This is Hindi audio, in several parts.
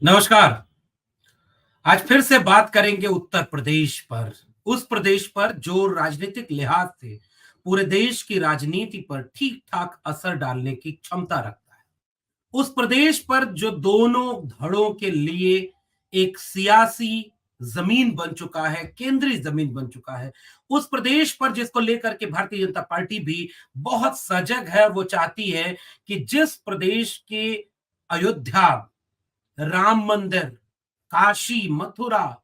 नमस्कार। आज फिर से बात करेंगे उत्तर प्रदेश पर। उस प्रदेश पर जो राजनीतिक लिहाज से पूरे देश की राजनीति पर ठीक-ठाक असर डालने की क्षमता रखता है। उस प्रदेश पर जो दोनों धड़ों के लिए एक सियासी ज़मीन बन चुका है, केंद्रीय ज़मीन बन चुका है। उस प्रदेश पर जिसको लेकर के भारतीय जनता पार्टी भी बहुत सजग है। वो चाहती है कि जिस प्रदेश के अयोध्या, राम मंदिर, काशी, मथुरा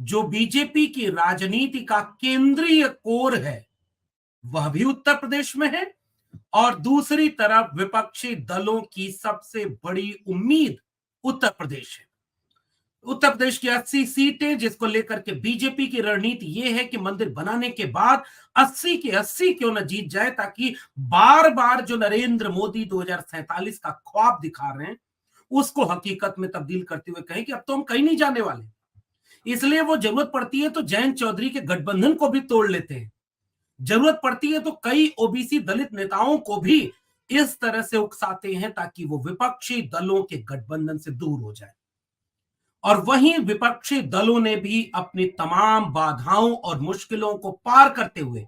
जो बीजेपी की राजनीति का केंद्रीय कोर है, वह भी उत्तर प्रदेश में है और दूसरी तरफ विपक्षी दलों की सबसे बड़ी उम्मीद उत्तर प्रदेश है। उत्तर प्रदेश की 80 सीटें जिसको लेकर के बीजेपी की रणनीति यह है कि मंदिर बनाने के बाद 80 के 80 क्यों न जीत जाए, ताकि बार-बार जो नरेंद्र मोदी 2047 का ख्वाब दिखा रहे हैं, उसको हकीकत में तब्दील करते हुए कहें कि अब तो हम कहीं नहीं जाने वाले। इसलिए वो जरूरत पड़ती है तो जयंत चौधरी के गठबंधन को भी तोड़ लेते हैं। जरूरत पड़ती है तो कई ओबीसी दलित नेताओं को भी इस तरह से उकसाते हैं ताकि वो विपक्षी दलों के गठबंधन से दूर हो जाए। और वहीं विपक्षी दलों ने भी अपनी तमाम बाधाओं और मुश्किलों को पार करते हुए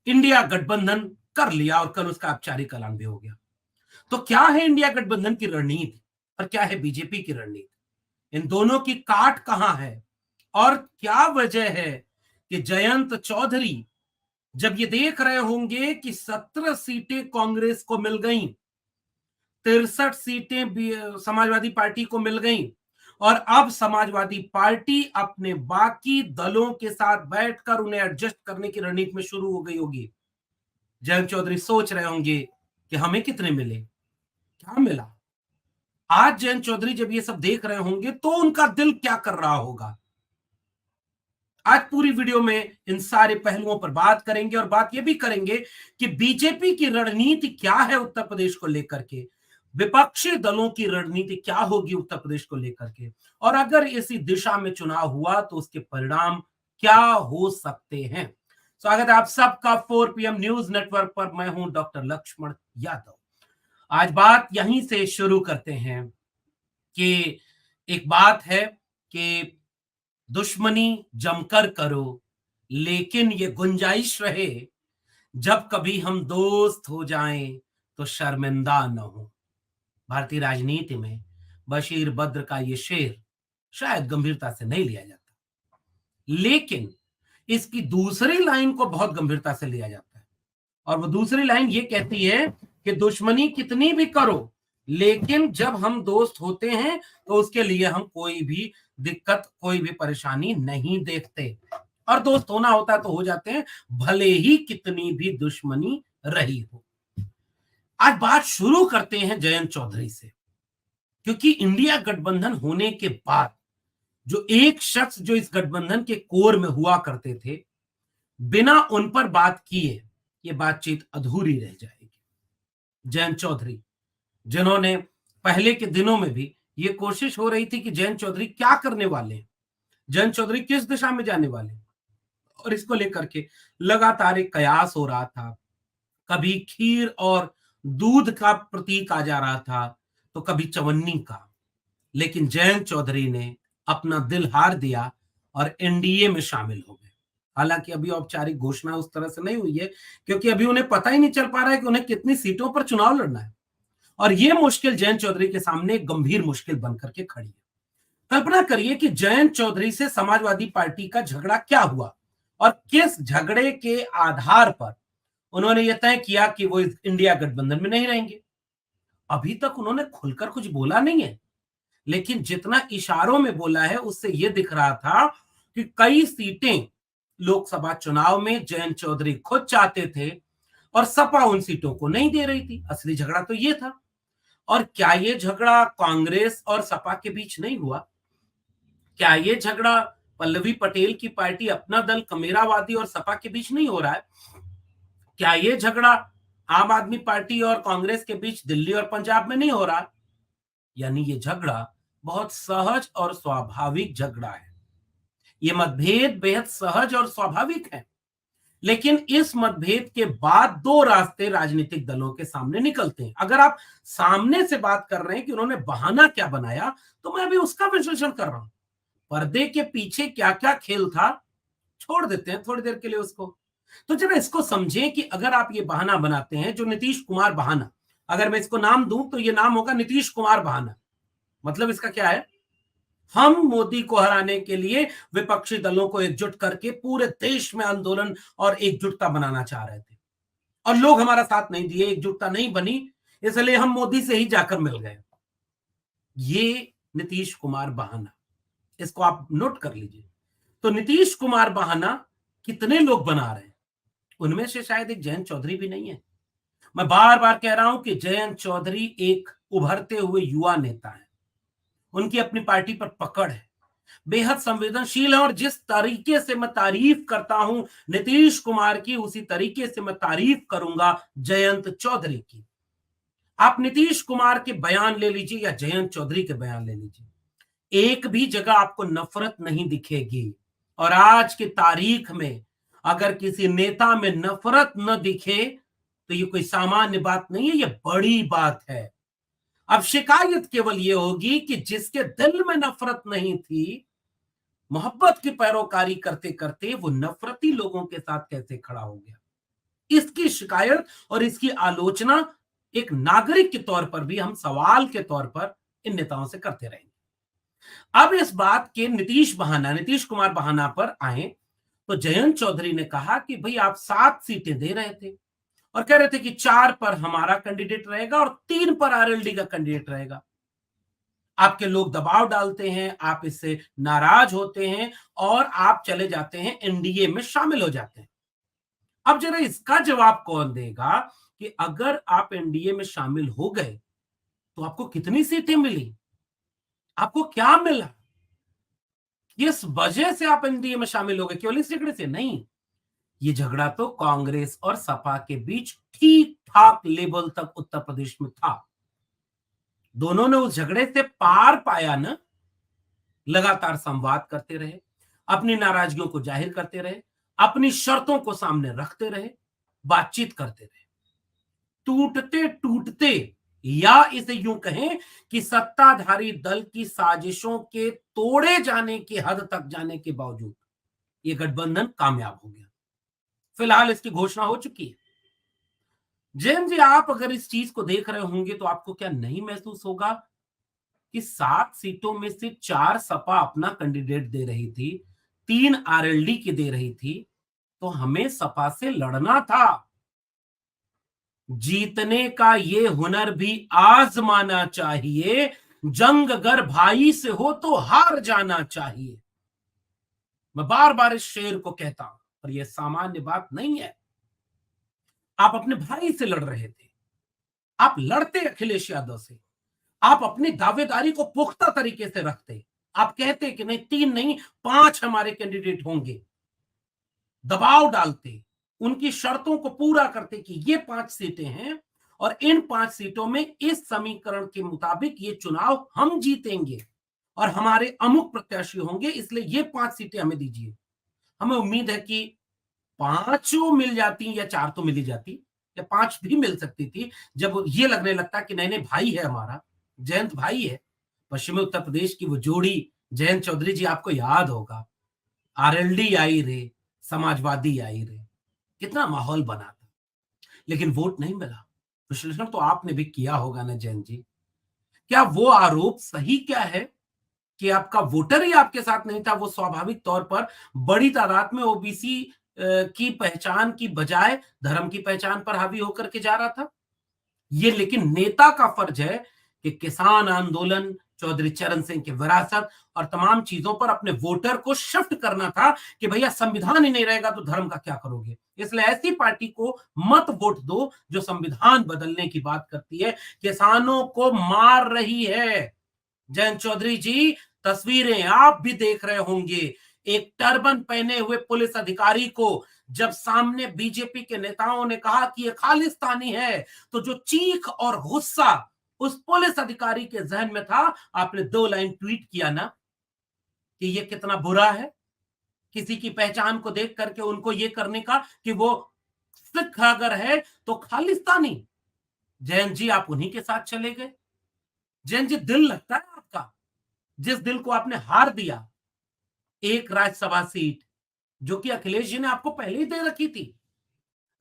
इंडिया गठबंधन कर लिया और कल उसका औपचारिक ऐलान भी हो गया। तो क्या है इंडिया गठबंधन की रणनीति और क्या है बीजेपी की रणनीति? इन दोनों की काट कहां है और क्या वजह है कि जयंत चौधरी जब ये देख रहे होंगे कि 17 सीटें कांग्रेस को मिल गईं, 63 सीटें समाजवादी पार्टी को मिल गईं और अब समाजवादी पार्टी अपने बाकी दलों के साथ बैठकर उन्हें एडजस्ट करने की रणनीति में शुरू हो गई होगी। जयंत चौधरी सोच रहे होंगे कि हमें कितने मिले, क्या मिला। आज जयंत चौधरी जब ये सब देख रहे होंगे तो उनका दिल क्या कर रहा होगा। आज पूरी वीडियो में इन सारे पहलुओं पर बात करेंगे और बात ये भी करेंगे कि बीजेपी की रणनीति क्या है उत्तर प्रदेश को लेकर के, विपक्षी दलों की रणनीति क्या होगी उत्तर प्रदेश को लेकर के, और अगर इसी दिशा में चुनाव हुआ तो उसके परिणाम क्या हो सकते हैं। स्वागत है आप सबका 4 PM न्यूज नेटवर्क पर। मैं हूं डॉक्टर लक्ष्मण यादव। आज बात यहीं से शुरू करते हैं कि एक बात है कि दुश्मनी जमकर करो, लेकिन ये गुंजाइश रहे जब कभी हम दोस्त हो जाएं तो शर्मिंदा न हो। भारतीय राजनीति में बशीर बद्र का ये शेर शायद गंभीरता से नहीं लिया जाता, लेकिन इसकी दूसरी लाइन को बहुत गंभीरता से लिया जाता है। और वो दूसरी लाइन ये कहती है कि दुश्मनी कितनी भी करो, लेकिन जब हम दोस्त होते हैं तो उसके लिए हम कोई भी दिक्कत, कोई भी परेशानी नहीं देखते और दोस्त होना होता है तो हो जाते हैं, भले ही कितनी भी दुश्मनी रही हो। आज बात शुरू करते हैं जयंत चौधरी से, क्योंकि इंडिया गठबंधन होने के बाद जो एक शख्स जो इस गठबंधन के कोर में हुआ करते थे, बिना उन पर बात किए ये बातचीत अधूरी रह जाएगी। जयंत चौधरी, जिन्होंने पहले के दिनों में भी ये कोशिश हो रही थी कि जयंत चौधरी क्या करने वाले हैं, जयंत चौधरी किस दिशा में जाने वाले हैं, और इसको लेकर के लगातार एक कयास हो रहा था। कभी खीर और दूध का प्रतीक आ जा रहा था तो कभी चवन्नी का, लेकिन जयंत चौधरी ने अपना दिल हार दिया और एनडीए में शामिल हो गए। हालांकि अभी औपचारिक घोषणा उस तरह से नहीं हुई है, क्योंकि अभी उन्हें पता ही नहीं चल पा रहा है कि उन्हें कितनी सीटों पर चुनाव लड़ना है और यह मुश्किल जयंत चौधरी के सामने एक गंभीर मुश्किल बनकर के खड़ी है। कल्पना करिए कि जयंत चौधरी से समाजवादी पार्टी का झगड़ा क्या हुआ और किस झगड़े के आधार पर उन्होंने यह तय किया कि वो इंडिया गठबंधन में नहीं रहेंगे। अभी तक उन्होंने खुलकर कुछ बोला नहीं है, लेकिन जितना इशारों में बोला है उससे यह दिख रहा था कि कई सीटें लोकसभा चुनाव में जयंत चौधरी खुद चाहते थे और सपा उन सीटों को नहीं दे रही थी। असली झगड़ा तो यह था। और क्या यह झगड़ा कांग्रेस और सपा के बीच नहीं हुआ? क्या यह झगड़ा पल्लवी पटेल की पार्टी अपना दल कमेरावादी और सपा के बीच नहीं हो रहा है? क्या यह झगड़ा आम आदमी पार्टी और कांग्रेस के बीच दिल्ली और पंजाब में नहीं हो रहा? यानी ये झगड़ा बहुत सहज और स्वाभाविक झगड़ा है। ये मतभेद बेहद सहज और स्वाभाविक है। लेकिन इस मतभेद के बाद दो रास्ते राजनीतिक दलों के सामने निकलते हैं। अगर आप सामने से बात कर रहे हैं कि उन्होंने बहाना क्या बनाया, तो मैं अभी उसका विश्लेषण कर रहा हूं। पर्दे के पीछे क्या क्या खेल था, छोड़ देते हैं थोड़ी देर के लिए उसको। तो जरा इसको समझें कि अगर आप ये बहाना बनाते हैं, जो नीतीश कुमार बहाना, अगर मैं इसको नाम दूं तो ये नाम होगा नीतीश कुमार बहाना। मतलब इसका क्या है? हम मोदी को हराने के लिए विपक्षी दलों को एकजुट करके पूरे देश में आंदोलन और एकजुटता बनाना चाह रहे थे, और लोग हमारा साथ नहीं दिए, एकजुटता नहीं बनी, इसलिए हम मोदी से ही जाकर मिल गए। ये नीतीश कुमार बहाना, इसको आप नोट कर लीजिए। तो नीतीश कुमार बहाना कितने लोग बना रहे हैं? उनमें से शायद एक जयंत चौधरी भी नहीं है। मैं बार बार कह रहा हूं कि जयंत चौधरी एक उभरते हुए युवा नेता है। उनकी अपनी पार्टी पर पकड़ है, बेहद संवेदनशील है, और जिस तरीके से मैं तारीफ करता हूं नीतीश कुमार की, उसी तरीके से मैं तारीफ करूंगा जयंत चौधरी की। आप नीतीश कुमार के बयान ले लीजिए या जयंत चौधरी के बयान ले लीजिए, एक भी जगह आपको नफरत नहीं दिखेगी। और आज की तारीख में अगर किसी नेता में नफरत न दिखे तो ये कोई सामान्य बात नहीं है, ये बड़ी बात है। अब शिकायत केवल ये होगी कि जिसके दिल में नफरत नहीं थी, मोहब्बत की पैरोकारी करते करते वो नफरती लोगों के साथ कैसे खड़ा हो गया। इसकी शिकायत और इसकी आलोचना एक नागरिक के तौर पर भी हम सवाल के तौर पर इन नेताओं से करते रहेंगे। अब इस बात के नीतीश कुमार बहाना पर आए, तो जयंत चौधरी ने कहा कि भाई आप 7 सीटें दे रहे थे और कह रहे थे कि 4 पर हमारा कैंडिडेट रहेगा और 3 पर आरएलडी का कैंडिडेट रहेगा। आपके लोग दबाव डालते हैं, आप इससे नाराज होते हैं और आप चले जाते हैं एनडीए में शामिल हो जाते हैं। अब जरा इसका जवाब कौन देगा कि अगर आप एनडीए में शामिल हो गए तो आपको कितनी सीटें मिली, आपको क्या मिला, किस वजह से आप एनडीए में शामिल हो गए? केवल इस झगड़े से नहीं, ये झगड़ा तो कांग्रेस और सपा के बीच ठीक ठाक लेवल तक उत्तर प्रदेश में था। दोनों ने उस झगड़े से पार पाया ना, लगातार संवाद करते रहे, अपनी नाराजगियों को जाहिर करते रहे, अपनी शर्तों को सामने रखते रहे, बातचीत करते रहे। टूटते टूटते, या इसे यूं कहें कि सत्ताधारी दल की साजिशों के तोड़े जाने की हद तक जाने के बावजूद ये गठबंधन कामयाब हो गया। फिलहाल इसकी घोषणा हो चुकी है। जैन जी, आप अगर इस चीज को देख रहे होंगे तो आपको क्या नहीं महसूस होगा कि 7 सीटों में से 4 सपा अपना कैंडिडेट दे रही थी, 3 आरएलडी की दे रही थी, तो हमें सपा से लड़ना था। जीतने का ये हुनर भी आजमाना चाहिए। जंग अगर भाई से हो तो हार जाना चाहिए। मैं बार बार इस शेर को कहता हूं, पर यह सामान्य बात नहीं है। आप अपने भाई से लड़ रहे थे, आप लड़ते अखिलेश यादव से, आप अपनी दावेदारी को पुख्ता तरीके से रखते, आप कहते कि नहीं 3 नहीं 5 हमारे कैंडिडेट होंगे, दबाव डालते, उनकी शर्तों को पूरा करते कि ये 5 सीटें हैं और इन 5 सीटों में इस समीकरण के मुताबिक ये चुनाव हम जीतेंगे और हमारे अमुक प्रत्याशी होंगे, इसलिए ये 5 सीटें हमें दीजिए। हमें उम्मीद है कि 5 मिल जाती या 4 तो मिल ही जाती, या 5 भी मिल सकती थी, जब ये लगने लगता कि नहीं नहीं भाई है हमारा, जयंत भाई है। पश्चिमी उत्तर प्रदेश की वो जोड़ी जयंत चौधरी जी, आपको याद होगा, आरएलडी आई रे, समाजवादी आई रे, कितना माहौल बना था, लेकिन वोट नहीं मिला। विश्लेषण तो आपने भी किया होगा ना जैन जी। क्या वो आरोप सही क्या है कि आपका वोटर ही आपके साथ नहीं था? वो स्वाभाविक तौर पर बड़ी तादाद में ओबीसी की पहचान की बजाय धर्म की पहचान पर हावी होकर के जा रहा था। ये लेकिन नेता का फर्ज है कि किसान आंदोलन, चौधरी चरण सिंह की विरासत और तमाम चीजों पर अपने वोटर को शिफ्ट करना था कि भैया संविधान ही नहीं रहेगा तो धर्म का क्या करोगे। इसलिए ऐसी पार्टी को मत वोट दो जो संविधान बदलने की बात करती है, किसानों को मार रही है। जयंत चौधरी जी, तस्वीरें आप भी देख रहे होंगे, एक टर्बन पहने हुए पुलिस अधिकारी को जब सामने बीजेपी के नेताओं ने कहा कि ये खालिस्तानी है, तो जो चीख और गुस्सा उस पुलिस अधिकारी के जहन में था, आपने 2 लाइन ट्वीट किया ना कि ये कितना बुरा है, किसी की पहचान को देख करके उनको ये करने का कि वो सिख अगर है तो खालिस्तानी। जयंत जी आप उन्हीं के साथ चले गए। जयंत जी दिल लगता है आपका, जिस दिल को आपने हार दिया एक राज्यसभा सीट जो कि अखिलेश जी ने आपको पहले ही दे रखी थी।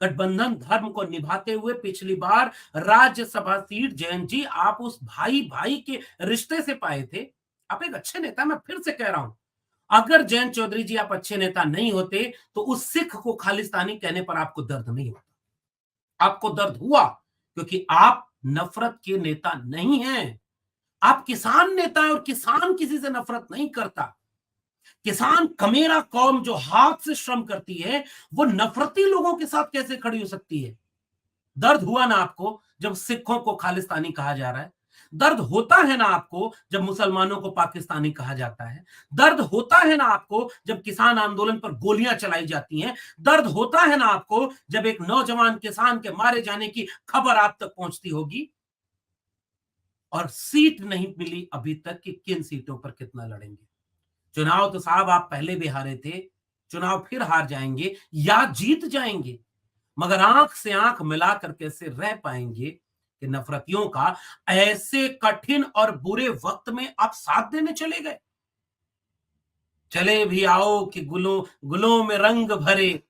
गठबंधन धर्म को निभाते हुए पिछली बार राज्यसभा सीट जयंत जी आप उस भाई भाई के रिश्ते से पाए थे। आप एक अच्छे नेता, मैं फिर से कह रहा हूं, अगर जयंत चौधरी जी आप अच्छे नेता नहीं होते तो उस सिख को खालिस्तानी कहने पर आपको दर्द नहीं होता। आपको दर्द हुआ क्योंकि आप नफरत के नेता नहीं हैं। आप किसान नेता हैं और किसान किसी से नफरत नहीं करता। किसान कमेरा कौम जो हाथ से श्रम करती है वो नफरती लोगों के साथ कैसे खड़ी हो सकती है? दर्द हुआ ना आपको जब सिखों को खालिस्तानी कहा जा रहा है? दर्द होता है ना आपको जब मुसलमानों को पाकिस्तानी कहा जाता है? दर्द होता है ना आपको जब किसान आंदोलन पर गोलियां चलाई जाती हैं? दर्द होता है ना आपको जब एक नौजवान किसान के मारे जाने की खबर आप तक पहुंचती होगी? और सीट नहीं मिली अभी तक कि किन सीटों पर कितना लड़ेंगे। चुनाव तो साहब आप पहले भी हारे थे, चुनाव फिर हार जाएंगे या जीत जाएंगे, मगर आंख से आंख मिलाकर कैसे रह पाएंगे कि नफरतियों का ऐसे कठिन और बुरे वक्त में आप साथ देने चले गए। चले भी आओ कि गुलों गुलों में रंग भरे,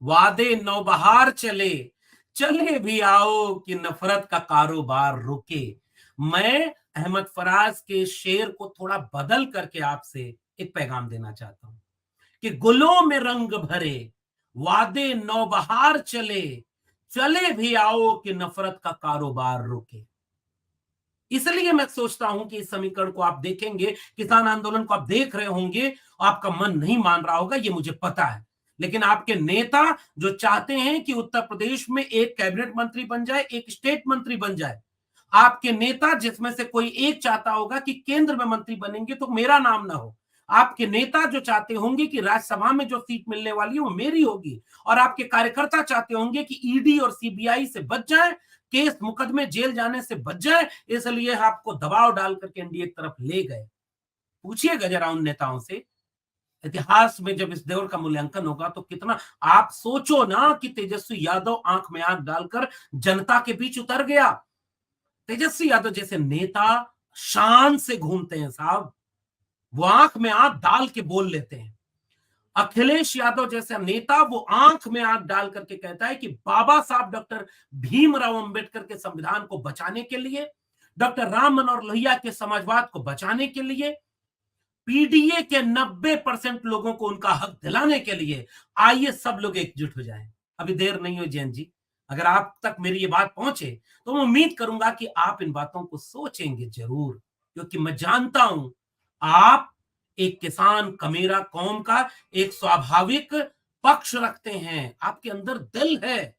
वादे नौबहार चले, चले भी आओ कि नफरत का कारोबार रुके। मैं अहमद फराज के शेर को थोड़ा बदल करके आपसे एक पैगाम देना चाहता हूं कि गुलों में रंग भरे, वादे नौबहार चले, चले भी आओ कि नफरत का कारोबार रुके। इसलिए मैं सोचता हूं कि इस समीकरण को आप देखेंगे, किसान आंदोलन को आप देख रहे होंगे, आपका मन नहीं मान रहा होगा, ये मुझे पता है। लेकिन आपके नेता जो चाहते हैं कि उत्तर प्रदेश में एक कैबिनेट मंत्री बन जाए, एक स्टेट मंत्री बन जाए, आपके नेता जिसमें से कोई एक चाहता होगा कि केंद्र में मंत्री बनेंगे तो मेरा नाम ना हो। आपके नेता जो चाहते होंगे कि राज्यसभा में जो सीट मिलने वाली है वो मेरी होगी, और आपके कार्यकर्ता चाहते होंगे कि ईडी और सीबीआई से बच जाए, केस मुकदमे जेल जाने से बच जाए, इसलिए आपको दबाव डाल करके एनडीए की तरफ ले गए। पूछिएगा जरा उन नेताओं से, इतिहास में जब इस दौर का मूल्यांकन होगा तो कितना, आप सोचो ना कि तेजस्वी यादव आंख में आंख डालकर जनता के बीच उतर गया। तेजस्वी यादव जैसे नेता शान से घूमते हैं साहब, वो आंख में आंख डाल के बोल लेते हैं। अखिलेश यादव जैसा नेता वो आंख में आंख डाल करके कहता है कि बाबा साहब डॉक्टर भीमराव अंबेडकर के संविधान को बचाने के लिए, डॉक्टर राम मनोहर लोहिया के समाजवाद को बचाने के लिए, पीडीए के 90% लोगों को उनका हक दिलाने के लिए आइए सब लोग एकजुट हो जाएं। अभी देर नहीं हो जैन जी, अगर आप तक मेरी ये बात पहुंचे तो मैं उम्मीद करूंगा कि आप इन बातों को सोचेंगे जरूर, क्योंकि मैं जानता हूं आप एक किसान कमेरा कौम का एक स्वाभाविक पक्ष रखते हैं। आपके अंदर दिल है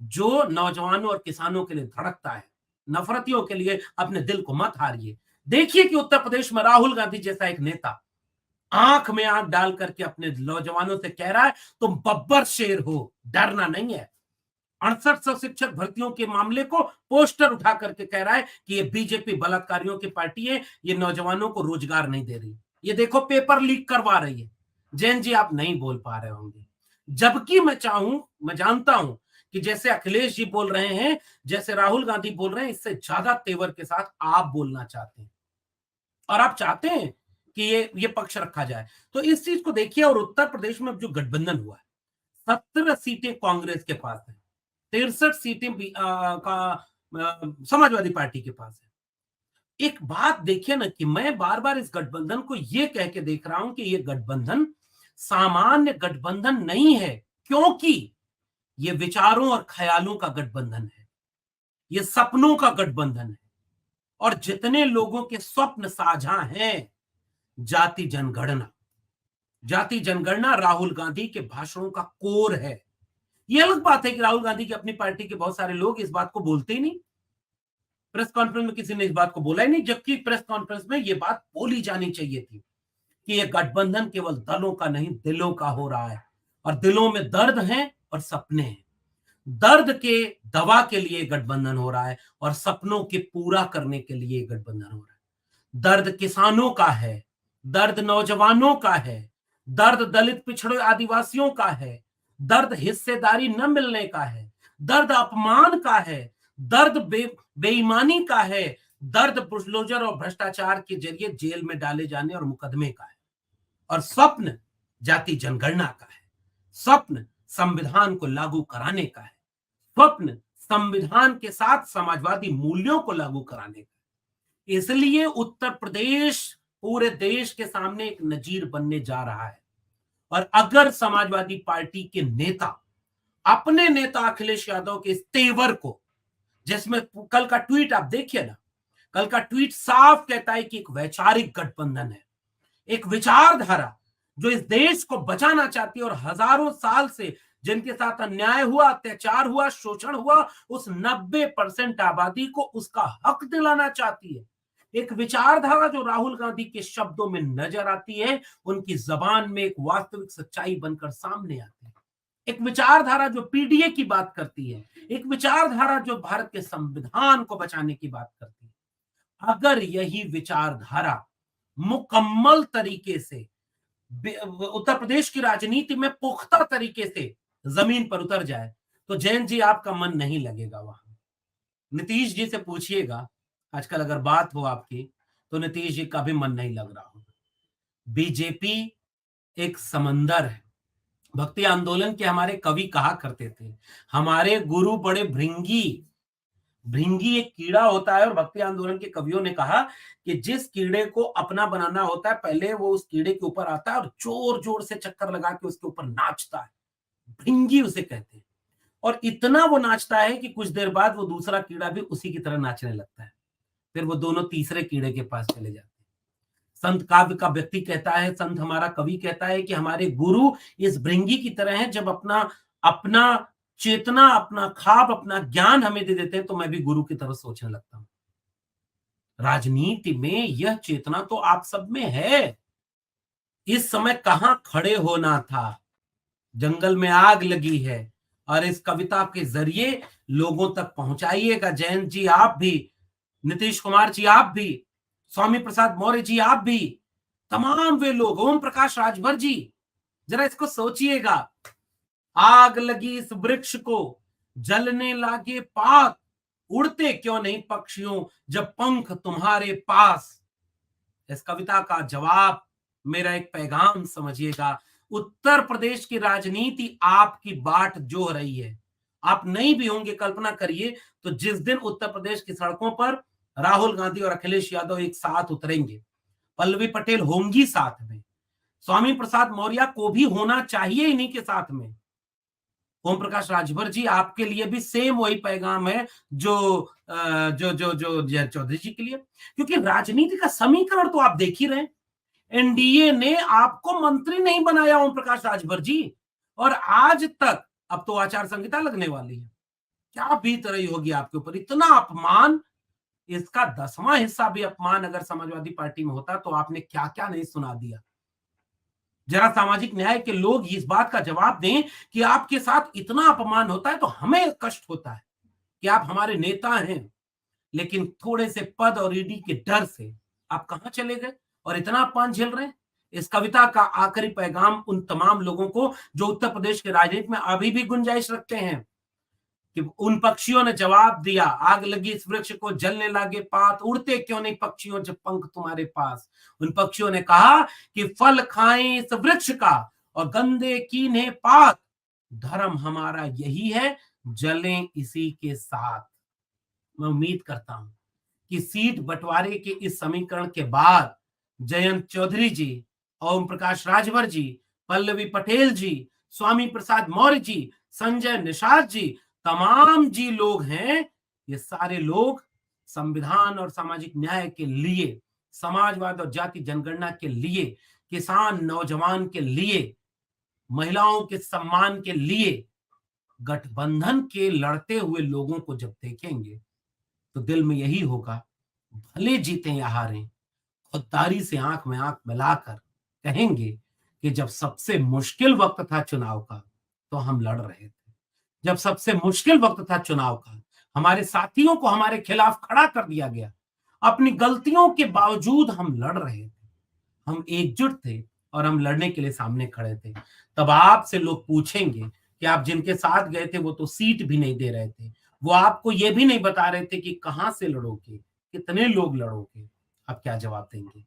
जो नौजवानों और किसानों के लिए धड़कता है। नफरतियों के लिए अपने दिल को मत हारिए। देखिए कि उत्तर प्रदेश में राहुल गांधी जैसा एक नेता आंख में आंख डाल करके अपने नौजवानों से कह रहा है तुम बब्बर शेर हो, डरना नहीं है। 6800 शिक्षक भर्तियों के मामले को पोस्टर उठा करके कह रहा है कि ये बीजेपी बलात्कारियों की पार्टी है, ये नौजवानों को रोजगार नहीं दे रही। ये देखो पेपर लीक करवा रही है। जैन जी आप नहीं बोल पा रहे होंगे, जबकि मैं जानता हूं कि जैसे अखिलेश जी बोल रहे हैं, जैसे राहुल गांधी बोल रहे हैं, इससे ज्यादा तेवर के साथ आप बोलना चाहते हैं और आप चाहते हैं कि ये पक्ष रखा जाए। तो इस चीज को देखिए, और उत्तर प्रदेश में जो गठबंधन हुआ है, 17 सीटें कांग्रेस के पास है, 63 सीटें समाजवादी पार्टी के पास है। एक बात देखिए ना कि मैं बार बार इस गठबंधन को ये कह के देख रहा हूं कि ये गठबंधन सामान्य गठबंधन नहीं है, क्योंकि ये विचारों और ख्यालों का गठबंधन है, ये सपनों का गठबंधन है, और जितने लोगों के स्वप्न साझा हैं, जाति जनगणना, जाति जनगणना राहुल गांधी के भाषणों का कोर है। ये अलग बात है कि राहुल गांधी की अपनी पार्टी के बहुत सारे लोग इस बात को बोलते ही नहीं, प्रेस कॉन्फ्रेंस में किसी ने इस बात को बोला ही नहीं, जबकि प्रेस कॉन्फ्रेंस में ये बात बोली जानी चाहिए थी कि ये गठबंधन केवल दलों का नहीं दिलों का हो रहा है, और दिलों में दर्द है और सपने हैं। दर्द के दवा के लिए गठबंधन हो रहा है और सपनों के पूरा करने के लिए गठबंधन हो रहा है। दर्द किसानों का है, दर्द नौजवानों का है, दर्द दलित पिछड़े आदिवासियों का है, दर्द हिस्सेदारी न मिलने का है, दर्द अपमान का है, दर्द बेईमानी का है, दर्द बुलडोजर और भ्रष्टाचार के जरिए जेल में डाले जाने और मुकदमे का है, और स्वप्न जाति जनगणना का है, स्वप्न संविधान को लागू कराने का है, स्वप्न संविधान के साथ समाजवादी मूल्यों को लागू कराने का। इसलिए उत्तर प्रदेश पूरे देश के सामने एक नजीर बनने जा रहा है। और अगर समाजवादी पार्टी के नेता अपने नेता अखिलेश यादव के इस तेवर को, जिसमें कल का ट्वीट आप देखिए ना, कल का ट्वीट साफ कहता है कि एक वैचारिक गठबंधन है, एक विचारधारा जो इस देश को बचाना चाहती है और हजारों साल से जिनके साथ अन्याय हुआ, अत्याचार हुआ, शोषण हुआ, उस 90% आबादी को उसका हक दिलाना चाहती है। एक विचारधारा जो राहुल गांधी के शब्दों में नजर आती है, उनकी जबान में एक वास्तविक सच्चाई बनकर सामने आती है। एक विचारधारा जो पीडीए की बात करती है, एक विचारधारा जो भारत के संविधान को बचाने की बात करती है। अगर यही विचारधारा मुकम्मल तरीके से उत्तर प्रदेश की राजनीति में पुख्ता तरीके से जमीन पर उतर जाए, तो जैन जी आपका मन नहीं लगेगा वहां। नीतीश जी से पूछिएगा, आजकल अगर बात हो आपकी, तो नीतीश जी का भी मन नहीं लग रहा होगा। बीजेपी एक समंदर है। भक्ति आंदोलन के हमारे कवि कहा करते थे, हमारे गुरु बड़े भृंगी। भृंगी एक कीड़ा होता है, और भक्ति आंदोलन के कवियों ने कहा कि जिस कीड़े को अपना बनाना होता है, पहले वो उस कीड़े के ऊपर आता है और जोर जोर से चक्कर लगा के उसके ऊपर नाचता है। भृंगी उसे कहते हैं। और इतना वो नाचता है कि कुछ देर बाद वो दूसरा कीड़ा भी उसी की तरह नाचने लगता है। फिर वो दोनों तीसरे कीड़े के पास चले जाते हैं। संत काव्य का व्यक्ति कहता है, संत हमारा कवि कहता है कि हमारे गुरु इस भृंगी की तरह है। जब अपना अपना चेतना, अपना खाब, अपना ज्ञान हमें दे देते हैं, तो मैं भी गुरु की तरह सोचने लगता हूं। राजनीति में यह चेतना तो आप सब में है। इस समय कहां खड़े होना था, जंगल में आग लगी है, और इस कविता के जरिए लोगों तक पहुंचाइएगा। जयंत जी आप भी, नीतीश कुमार जी आप भी, स्वामी प्रसाद मौर्य जी आप भी, तमाम वे लोग, ओम प्रकाश राजभर जी, जरा इसको सोचिएगा। आग लगी इस वृक्ष को, जलने लागे पात, उड़ते क्यों नहीं पक्षियों जब पंख तुम्हारे पास। इस कविता का जवाब, मेरा एक पैगाम समझिएगा। उत्तर प्रदेश की राजनीति आपकी बाट जो रही है, आप नहीं भी होंगे, कल्पना करिए, तो जिस दिन उत्तर प्रदेश की सड़कों पर राहुल गांधी और अखिलेश यादव एक साथ उतरेंगे, पल्लवी पटेल होंगी साथ में, स्वामी प्रसाद मौर्य को भी होना चाहिए इन्हीं के साथ में, ओम प्रकाश राजभर जी आपके लिए भी सेम वही पैगाम है जो जय चौधरी जी के लिए। क्योंकि राजनीति का समीकरण तो आप देख ही रहे हैं। एनडीए ने आपको मंत्री नहीं बनाया ओम प्रकाश राजभर जी, और आज तक, अब तो आचार संहिता लगने वाली है, क्या बीत रही होगी आपके ऊपर। इतना अपमान, इसका 10वां हिस्सा भी अपमान अगर समाजवादी पार्टी में होता तो आपने क्या क्या नहीं सुना दिया। जरा सामाजिक न्याय के लोग इस बात का जवाब दें कि आपके साथ इतना अपमान होता है तो हमें कष्ट होता है कि आप हमारे नेता हैं, लेकिन थोड़े से पद और ईडी के डर से आप कहां चले गए और इतना अपमान झेल रहे हैं। इस कविता का आखिरी पैगाम उन तमाम लोगों को जो उत्तर प्रदेश के राजनीति में अभी भी गुंजाइश रखते हैं कि उन पक्षियों ने जवाब दिया, आग लगी इस वृक्ष को, जलने लागे पात, उड़ते क्यों नहीं पक्षियों जब पंख तुम्हारे पास। उन पक्षियों ने कहा कि फल खाएं इस वृक्ष का और गंदे कीन्हे पात, धर्म हमारा यही है, जलें इसी के साथ। मैं उम्मीद करता हूं कि सीट बंटवारे के इस समीकरण के बाद जयंत चौधरी जी, ओम प्रकाश राजभर जी, पल्लवी पटेल जी, स्वामी प्रसाद मौर्य जी, संजय निषाद जी, तमाम जी लोग हैं, ये सारे लोग संविधान और सामाजिक न्याय के लिए, समाजवाद और जाति जनगणना के लिए, किसान नौजवान के लिए, महिलाओं के सम्मान के लिए गठबंधन के लड़ते हुए लोगों को जब देखेंगे तो दिल में यही होगा, भले जीते या हारें, खुददारी से आंख में आंख मिलाकर कहेंगे कि जब सबसे मुश्किल वक्त था चुनाव का तो हम लड़ रहे थे। जब सबसे मुश्किल वक्त था चुनाव का, हमारे साथियों को हमारे खिलाफ खड़ा कर दिया गया, अपनी गलतियों के बावजूद हम लड़ रहे थे, हम एकजुट थे, और हम लड़ने के लिए सामने खड़े थे, तब आपसे लोग पूछेंगे कि आप जिनके साथ गए थे वो तो सीट भी नहीं दे रहे थे। वो आपको ये भी नहीं बता रहे थे कि कहाँ से लड़ोगे, कितने लोग लड़ोगे, आप क्या जवाब देंगे?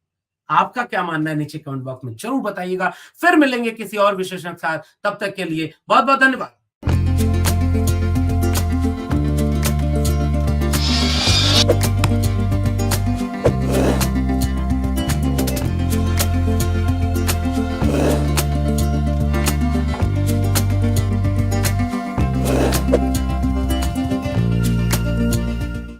आपका क्या मानना है नीचे कमेंट बॉक्स में ज़रूर बताइएगा। फिर मिलेंगे किसी और विशेषज्ञ के साथ, तब तक के लिए बहुत-बहुत धन्यवाद।